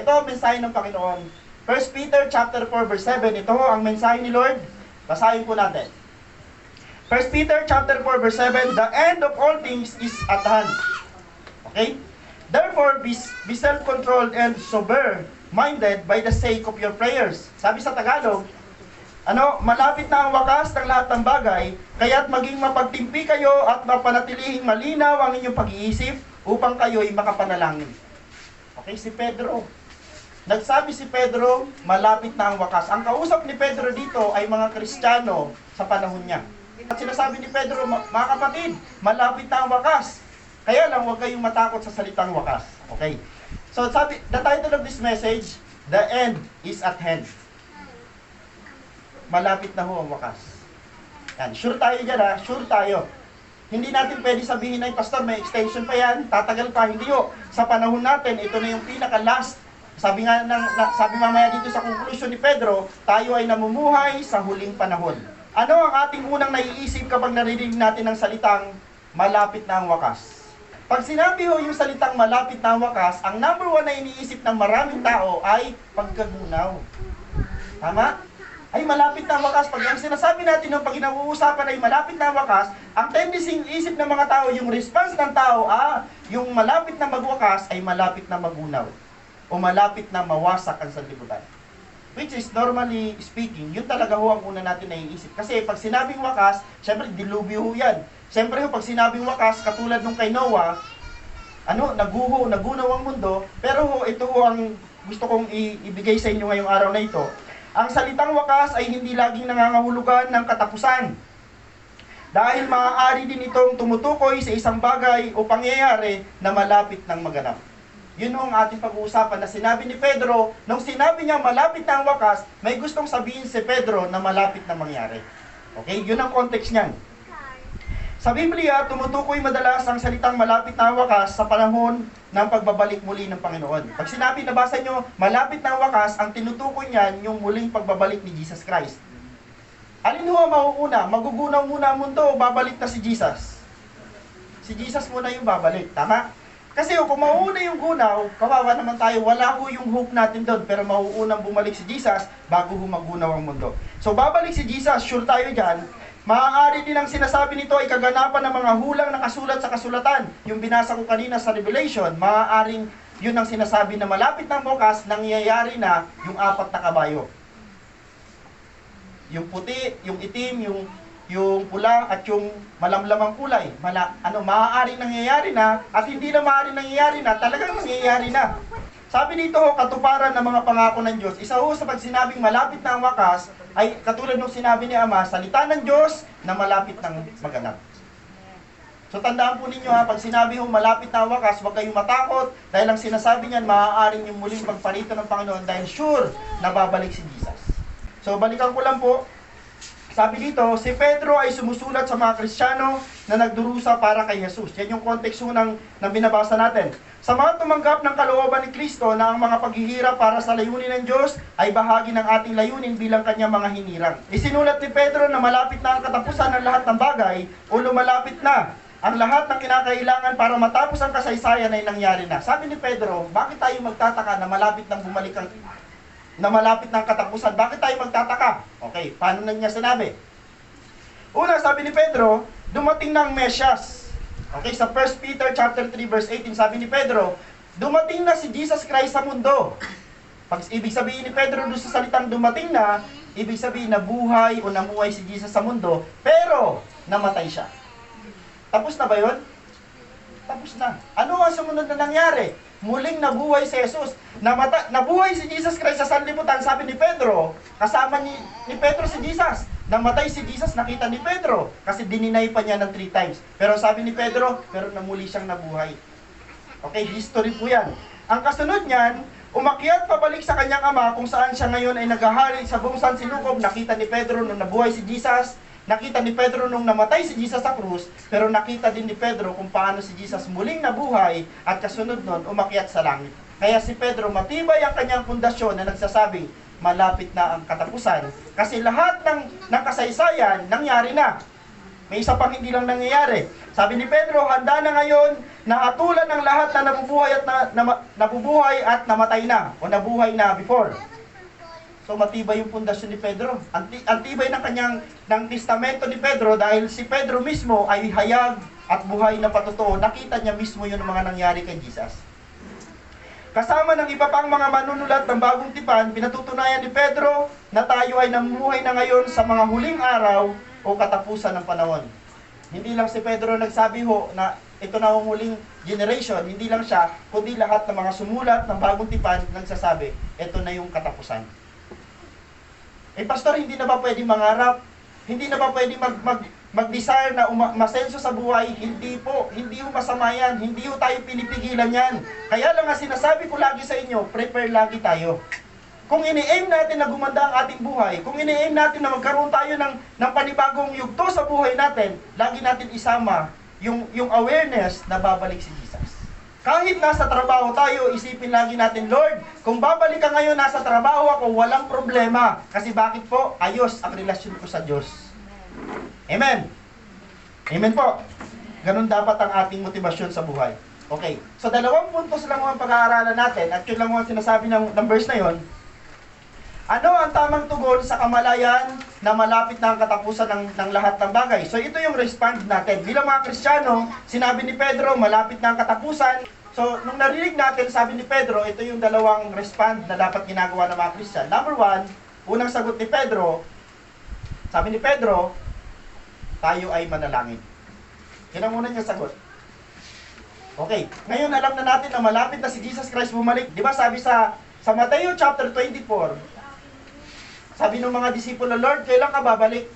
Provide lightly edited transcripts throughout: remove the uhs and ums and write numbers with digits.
Ito ang mensahe ng Panginoon. 1 Peter chapter 4 verse 7. Ito ang mensahe ni Lord. Basahin po natin. 1 Peter chapter 4 verse 7. The end of all things is at hand. Okay? Therefore, be self-controlled and sober-minded by the sake of your prayers. Sabi sa Tagalog, malapit na ang wakas ng lahat ng bagay, kaya't maging mapagtimpi kayo at mapanatilihing malinaw ang inyong pag-iisip upang kayo'y makapanalangin. Okay, si Pedro. Nagsabi si Pedro, malapit na ang wakas. Ang kausap ni Pedro dito ay mga Kristiyano sa panahon niya. At sinasabi ni Pedro, mga kapatid, malapit na ang wakas. Kaya lang, huwag kayong matakot sa salitang wakas. Okay? So, sabi, the title of this message, The End is at Hand. Malapit na ho ang wakas. Yan. Sure tayo dyan ha? Sure tayo. Hindi natin pwede sabihin ay, Pastor, may extension pa yan, tatagal pa. Hindi ho. Sa panahon natin, ito na yung pinaka-last. Sabi mamaya dito sa conclusion ni Pedro, tayo ay namumuhay sa huling panahon. Ano ang ating unang naiisip kapag narinig natin ang salitang malapit na ang wakas? Pag sinabi ho yung salitang malapit na ang wakas, ang number one na iniisip ng maraming tao ay pagkagunaw. Tama? Ay malapit na ang wakas. Pag ang sinasabi natin ng pag inuusapan ay malapit na ang wakas, ang tendency isip ng mga tao, yung response ng tao, yung malapit na magwakas ay malapit na magunaw. O malapit na mawasak ang sanlibutan. Which is, normally speaking, yun talaga ho ang una natin naiisip. Kasi pag sinabing wakas, syempre dilubyo ho yan. Syempre ho, pag sinabing wakas, katulad nung kay Noah, nagunaw ang mundo, pero ho, ito ho ang gusto kong ibigay sa inyo ngayong araw na ito. Ang salitang wakas ay hindi laging nangangahulugan ng katapusan. Dahil maaari din itong tumutukoy sa isang bagay o pangyayari na malapit ng maganap. Yun ang ating pag-uusapan na sinabi ni Pedro, nung sinabi niya malapit na ang wakas, may gustong sabihin si Pedro na malapit na mangyari. Okay? Yun ang context niyan. Sa Biblia, tumutukoy madalas ang salitang malapit na ang wakas sa panahon ng pagbabalik muli ng Panginoon. Pag sinabi, nabasa nyo, malapit na ang wakas, ang tinutukoy niyan yung muling pagbabalik ni Jesus Christ. Alin ho ang mauuna? Magugunaw muna ang mundo o babalik na si Jesus? Si Jesus muna yung babalik, tama? Kasi kung mauuna yung gunaw, kawawa naman tayo, wala ho yung hope natin doon, pero mauunang bumalik si Jesus bago ho magunaw ang mundo. So babalik si Jesus, sure tayo dyan. Maaari din ang sinasabi nito ay kaganapan ng mga hulang nakasulat sa kasulatan. Yung binasa ko kanina sa Revelation, maaaring yun ang sinasabi na malapit ng wakas, nangyayari na yung 4 na kabayo. Yung puti, yung itim, yung pula at yung malamlamang kulay. Maaaring nangyayari na at hindi na maaaring nangyayari na, talagang nangyayari na. Sabi dito, katuparan ng mga pangako ng Diyos. Isa ho sa pag sinabing malapit na ang wakas, ay katulad ng sinabi ni Ama, salita ng Diyos na malapit ng maganap. So tandaan po ninyo pag sinabi ho malapit na ang wakas, huwag kayong matakot dahil ang sinasabi niyan, maaaring yung muling pagparito ng Panginoon dahil sure na babalik si Jesus. So balikan ko lang po, sabi dito, si Pedro ay sumusulat sa mga Kristiyano na nagdurusa para kay Jesus. Yan yung context ng binabasa natin. Sa mga tumanggap ng kalooban ni Kristo na ang mga paghihirap para sa layunin ng Diyos ay bahagi ng ating layunin bilang kanyang mga hinirang. Isinulat ni Pedro na malapit na ang katapusan ng lahat ng bagay o lumalapit na ang lahat ng kinakailangan para matapos ang kasaysayan ay nangyari na. Sabi ni Pedro, bakit tayo magtataka na malapit nang bumalik na malapit ng katapusan? Bakit tayo magtataka? Okay, paano na niya sinabi? Una, sabi ni Pedro, dumating na ang Mesyas. Okay, sa 1 Peter chapter 3 verse 18, sabi ni Pedro, dumating na si Jesus Christ sa mundo. Pag ibig sabihin ni Pedro doon sa salitang dumating na, ibig sabihin na buhay o namuhay si Jesus sa mundo, pero namatay siya. Tapos na ba yun? Tapos na. Ano ang sumunod na nangyari? Muling nabuhay si Jesus. Nabuhay si Jesus Christ sa sanlibutan, sabi ni Pedro, kasama ni Pedro si Jesus. Namatay si Jesus, nakita ni Pedro, kasi dininay pa niya ng 3 times. Pero sabi ni Pedro, pero namuli siyang nabuhay. Okay, history po yan. Ang kasunod niyan, umakyat pabalik sa kanyang ama kung saan siya ngayon ay naghahari sa buong Sansinukob. Nakita ni Pedro nung nabuhay si Jesus, nakita ni Pedro nung namatay si Jesus sa krus, pero nakita din ni Pedro kung paano si Jesus muling nabuhay at kasunod nun, umakyat sa langit. Kaya si Pedro, matibay ang kanyang pundasyon na nagsasabing, malapit na ang katapusan. Kasi lahat ng kasaysayan, nangyari na. May isa pang hindi lang nangyayari. Sabi ni Pedro, handa na ngayon na hatulan ng lahat na nabubuhay at namatay na o nabuhay na before. So matibay yung pundasyon ni Pedro. Antibay ng testamento ni Pedro dahil si Pedro mismo ay hayag at buhay na patotoo. Nakita niya mismo yung mga nangyari kay Jesus. Kasama ng iba pang mga manunulat ng Bagong Tipan, pinatutunayan ni Pedro na tayo ay namuhay na ngayon sa mga huling araw o katapusan ng panahon. Hindi lang si Pedro nagsabi na ito na ang huling generation, hindi lang siya, kundi lahat ng mga sumulat ng Bagong Tipan nagsasabi, ito na yung katapusan. Pastor, hindi na ba pwede mangarap? Hindi na ba pwede mag-desire na masenso sa buhay? Hindi po, hindi ho masama yan, hindi ho tayo pinipigilan yan. Kaya lang nga sinasabi ko lagi sa inyo, prepare lagi tayo. Kung ini-aim natin na gumanda ang ating buhay, kung ini-aim natin na magkaroon tayo ng panibagong yugto sa buhay natin, lagi natin isama yung awareness na babalik si Jesus. Kahit nasa trabaho tayo, isipin lagi natin, Lord, kung babalik ka ngayon nasa trabaho ako, walang problema. Kasi bakit po? Ayos ang relasyon ko sa Diyos. Amen. Amen po. Ganun dapat ang ating motibasyon sa buhay. Okay. So, 2 puntos lang ang pag-aaralan natin at yun lang ang sinasabi ng verse na yon. Ano ang tamang tugon sa kamalayan na malapit na ang katapusan ng lahat ng bagay? So ito yung respond natin. Bilang mga Kristiyano, sinabi ni Pedro, malapit na ang katapusan. So nung narinig natin, sabi ni Pedro, ito yung dalawang respond na dapat ginagawa ng mga Kristiyano. Number 1, unang sagot ni Pedro, sabi ni Pedro, tayo ay manalangin. Yan ang unang niya sagot. Okay, ngayon alam na natin na malapit na si Jesus Christ bumalik. Di ba sabi sa Mateo chapter 24, sabi ng mga disipulo, Lord, kailan ka babalik?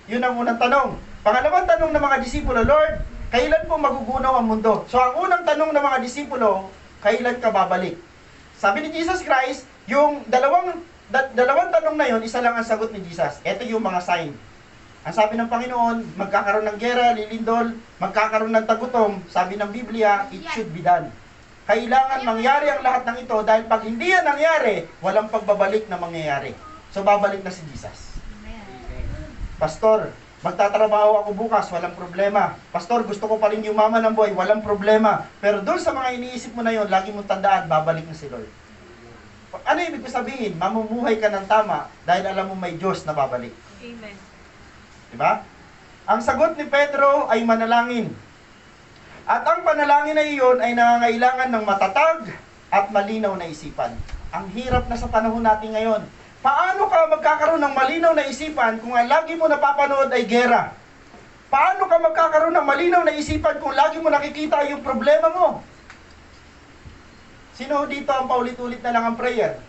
Yun ang unang tanong. Pangalawang tanong ng mga disipulo, Lord, kailan po magugunaw ang mundo? So ang unang tanong ng mga disipulo, kailan ka babalik? Sabi ni Jesus Christ, yung dalawang tanong na yun, isa lang ang sagot ni Jesus. Ito yung mga sign. Ang sabi ng Panginoon, magkakaroon ng gera, lilindol, magkakaroon ng tagutom. Sabi ng Biblia, it should be done. Kailangan mangyari ang lahat ng ito dahil pag hindi yan nangyari, walang pagbabalik na mangyayari. So, babalik na si Jesus. Pastor, magtatrabaho ako bukas, walang problema. Pastor, gusto ko pa rin yumaman ng buhay, walang problema. Pero doon sa mga iniisip mo na yon, lagi mong tandaan, babalik na si Lord. Ano ibig ko sabihin? Mamumuhay ka ng tama dahil alam mo may Diyos na babalik. Amen. Diba? Ang sagot ni Pedro ay manalangin. At ang panalangin na iyon ay nangangailangan ng matatag at malinaw na isipan. Ang hirap na sa panahon natin ngayon. Paano ka magkakaroon ng malinaw na isipan kung ang lagi mo napapanood ay gera? Paano ka magkakaroon ng malinaw na isipan kung lagi mo nakikita yung problema mo? Sino dito ang paulit-ulit na lang ang prayer?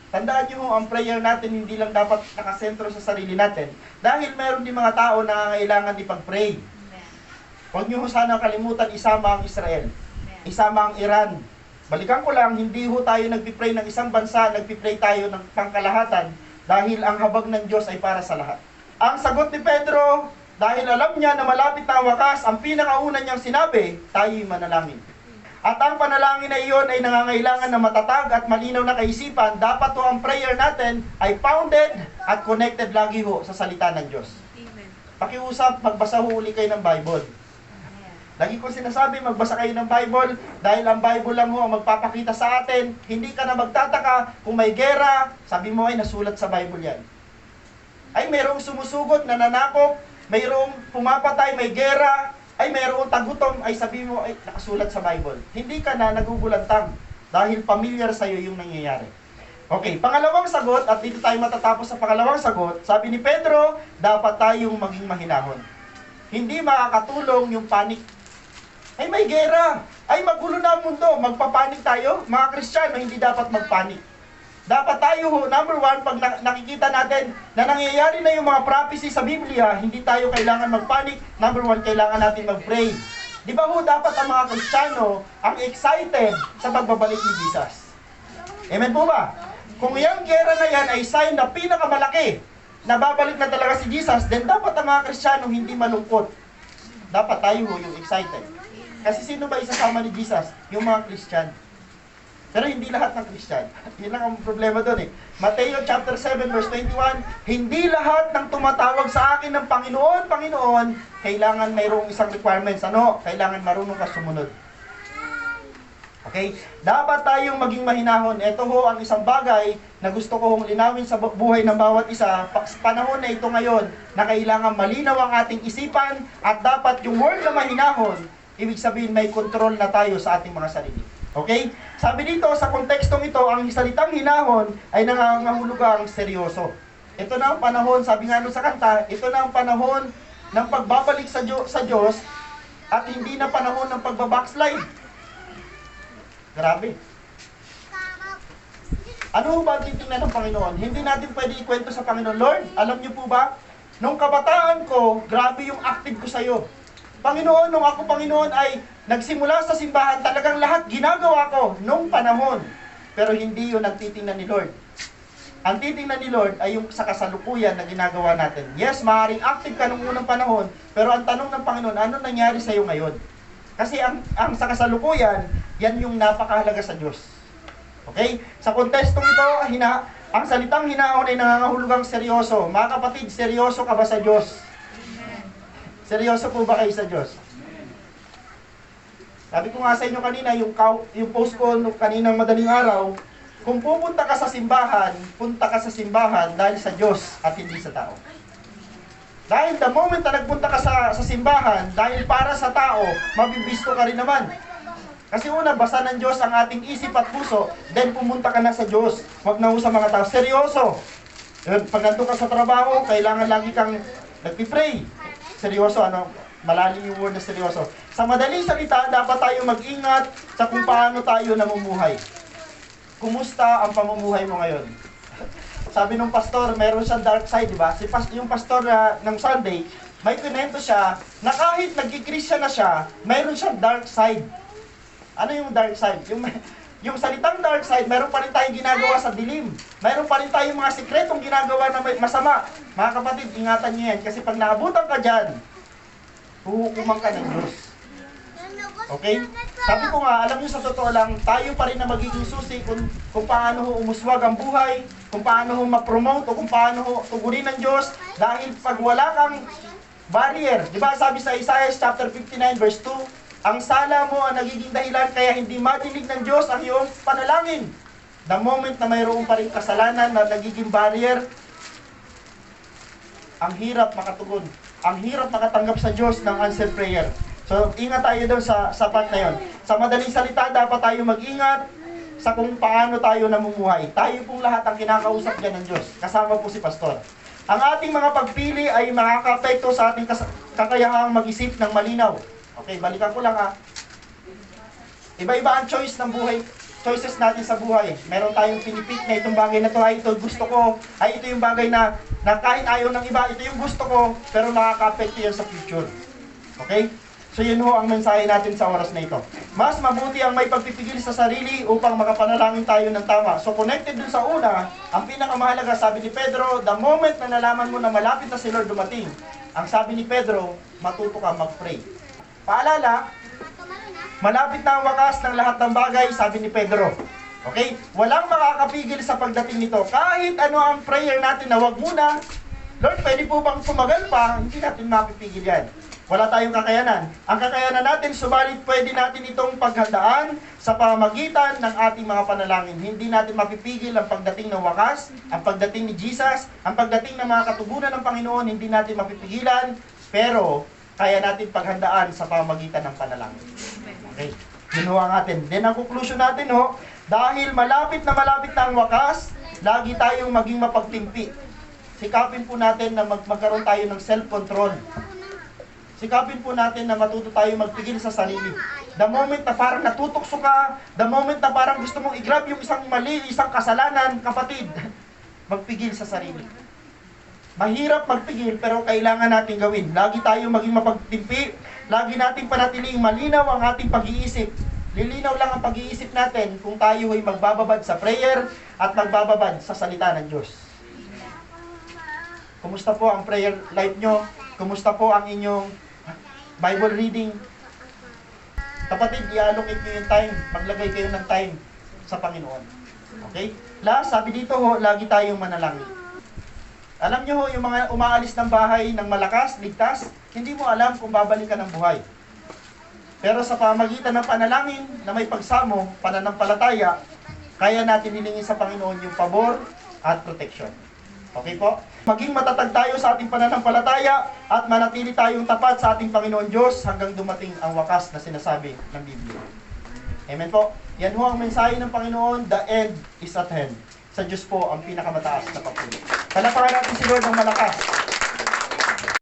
Tandaan nyo, ang prayer natin hindi lang dapat nakasentro sa sarili natin. Dahil meron din mga tao na kailangan ipag-pray. Huwag nyo sana kalimutan, isama ang Israel. Isama ang Iran. Balikan ko lang, hindi ho tayo nagpipray ng isang bansa, nagpipray tayo ng pangkalahatan dahil ang habag ng Diyos ay para sa lahat. Ang sagot ni Pedro, dahil alam niya na malapit na ang wakas, ang pinakauna niyang sinabi, tayo'y manalangin. At ang panalangin na iyon ay nangangailangan ng matatag at malinaw na kaisipan. Dapat ho ang prayer natin ay founded at connected lagi ho sa salita ng Diyos. Amen. Pakiusap, magbasa ho uli kayo ng Bible. Lagi ko sinasabi, magbasa kayo ng Bible dahil ang Bible lang ho ang magpapakita sa atin. Hindi ka na magtataka kung may gera, sabi mo ay nasulat sa Bible yan. Ay mayroong sumusugot, nananakop, mayroong pumapatay, may gera, ay mayroong tagutom, ay sabi mo ay nakasulat sa Bible. Hindi ka na nagugulantang dahil familiar sa iyo yung nangyayari. Okay, pangalawang sagot, at dito tayo matatapos sa pangalawang sagot, sabi ni Pedro, dapat tayong maging mahinahon. Hindi makakatulong yung panic. Ay may gera, ay magulo na ang mundo, magpapanik tayo. Mga Kristiyano, hindi dapat magpanik. Dapat tayo, number 1, pag nakikita natin na nangyayari na yung mga prophecy sa Biblia, hindi tayo kailangan magpanik. Number 1, kailangan natin mag-pray. Di ba ho, dapat ang mga Kristiyano ang excited sa pagbabalik ni Jesus? Amen po ba? Kung yung gera na yan ay sign na pinakamalaki na babalik na talaga si Jesus, then dapat ang mga Kristiyano hindi malungkot. Dapat tayo ho yung excited. Kasi sino ba isasama ni Jesus? Yung mga Christian. Pero hindi lahat ng Christian. Yun lang ang problema doon eh. Mateo chapter 7 verse 21, hindi lahat ng tumatawag sa akin ng Panginoon, Panginoon, kailangan mayroong isang requirements. Ano? Kailangan marunong ka sumunod. Okay? Dapat tayong maging mahinahon. Ito ho ang isang bagay na gusto kong linawin sa buhay ng bawat isa. Panahon na ito ngayon na kailangan malinaw ang ating isipan at dapat yung word na mahinahon, ibig sabihin may control na tayo sa ating mga sarili. Okay? Sabi dito, sa kontekstong ito, ang salitang hinahon ay nangangahulugang seryoso. Ito na ang panahon, sabi nga nun sa kanta, ito na ang panahon ng pagbabalik sa Diyos at hindi na panahon ng pagbabackslide. Grabe. Ano ba ang titingnan ng Panginoon? Hindi natin pwede ikwento sa Panginoon, Lord, alam niyo po ba, nung kabataan ko, grabe yung active ko sa iyo. Panginoon, nung ako, Panginoon, ay nagsimula sa simbahan, talagang lahat ginagawa ko nung panahon. Pero hindi yun ang titingnan ni Lord. Ang titingnan ni Lord ay yung sa kasalukuyan na ginagawa natin. Yes, maaaring active ka nung unang panahon, pero ang tanong ng Panginoon, ano nangyari sa iyo ngayon? Kasi ang sa kasalukuyan, yan yung napakahalaga sa Diyos. Okay? Sa kontestong ito, ang salitang hinahon ay nangangahulugang seryoso. Mga kapatid, seryoso ka ba sa Diyos? Seryoso po ba kayo sa Diyos? Sabi ko nga sa inyo kanina, yung post ko kaninang madaling araw, kung pupunta ka sa simbahan, punta ka sa simbahan dahil sa Diyos at hindi sa tao. Dahil the moment na nagpunta ka sa simbahan, dahil para sa tao, mabibisto ka rin naman. Kasi una, basa ng Diyos ang ating isip at puso, then pumunta ka na sa Diyos. Huwag na ho sa mga tao. Seryoso! Pag nandun ka sa trabaho, kailangan lagi kang nagpipray. Seryoso, malalim yung word na seryoso. Sa madaling salita, dapat tayo mag-ingat sa kung paano tayo namumuhay. Kumusta ang pamumuhay mo ngayon? Sabi nung pastor, meron siyang dark side, di ba? Yung pastor ng Sunday, may kunento siya na kahit nagki-Christian na siya, mayroon siyang dark side. Ano yung dark side? Yung salitang dark side, meron pa rin tayong ginagawa sa dilim. Meron pa rin tayong mga sikretong ginagawa na masama. Mga kapatid, ingatan niyo yan. Kasi pag naabutan ka dyan, huhukuman ka ng Diyos. Okay? Sabi ko nga, alam niyo sa totoo lang, tayo pa rin na magiging susi kung paano ho umuswag ang buhay, kung paano ho ma-promote, o kung paano ho tugurin ng Diyos. Dahil pag wala kang barrier, di ba sabi sa Isaiah chapter 59 verse 2, ang sala mo ang nagiging dahilan kaya hindi madinig ng Diyos ang iyong panalangin. The moment na mayroon pa rin kasalanan na nagiging barrier, ang hirap makatugon. Ang hirap makatanggap sa Diyos ng answered prayer. So, ingat tayo doon sa part na yun. Sa madaling salita, dapat tayo mag-ingat sa kung paano tayo namumuhay. Tayo pong lahat ang kinakausap dyan ng Diyos. Kasama po si Pastor. Ang ating mga pagpili ay makaka-apekto sa ating kakayahang mag-isip ng malinaw. Okay, balikan ko lang ha. Iba-iba ang choice ng buhay, choices natin sa buhay. Meron tayong pinipik na itong bagay na to, ay ito gusto ko, ay ito yung bagay na kahit ayaw ng iba, ito yung gusto ko, pero makaka-apekto yan sa future. Okay? So yun ho ang mensahe natin sa oras na ito. Mas mabuti ang may pagpipigil sa sarili upang makapanalangin tayo ng tama. So connected dun sa una, ang pinakamahalaga, sabi ni Pedro, the moment na nalaman mo na malapit na si Lord dumating, ang sabi ni Pedro, matuto ka mag-pray. Paalala, malapit na ang wakas ng lahat ng bagay, sabi ni Pedro. Okay? Walang makakapigil sa pagdating nito. Kahit ano ang prayer natin na wag muna, Lord, pwede po bang tumagal pa? Hindi natin mapipigil yan. Wala tayong kakayanan. Ang kakayanan natin, subalit pwede natin itong paghandaan sa pamamagitan ng ating mga panalangin. Hindi natin mapipigil ang pagdating ng wakas, ang pagdating ni Jesus, ang pagdating ng mga katugunan ng Panginoon, hindi natin mapipigilan, pero kaya natin paghandaan sa pamamagitan ng panalangin. Okay? Yun ho ang atin. Then ang conclusion natin ho, dahil malapit na ang wakas, lagi tayong maging mapagtimpi. Sikapin po natin na magkaroon tayo ng self-control. Sikapin po natin na matuto tayo magpigil sa sarili. The moment na parang natutokso ka, the moment na parang gusto mong i-grab yung isang mali, isang kasalanan, kapatid, magpigil sa sarili. Mahirap magpigil pero kailangan natin gawin. Lagi tayong maging mapagtimpi, lagi nating panatiling malinaw ang ating pag-iisip. Lilinaw lang ang pag-iisip natin kung tayo ay magbababad sa prayer at magbababad sa salita ng Diyos. Kumusta po ang prayer life nyo? Kumusta po ang inyong Bible reading? Kapatid, i-allocate nyo yung time. Maglagay kayo ng time. sa Panginoon. Okay? Last, sabi dito ho, lagi tayong manalangin. Alam nyo ho, yung mga umaalis ng bahay ng malakas, ligtas, hindi mo alam kung babalik ka ng buhay. Pero sa pamagitan ng panalangin na may pagsamo, pananampalataya, kaya natin hilingin sa Panginoon yung pabor at protection. Okay po? Maging matatag tayo sa ating pananampalataya at manatili tayong tapat sa ating Panginoon Diyos hanggang dumating ang wakas na sinasabi ng Biblia. Amen po? Yan ho ang mensahe ng Panginoon, the end is at hand. Sa Diyos po ang pinakamataas na papuri. Palakpakan natin si Lord ng malakas.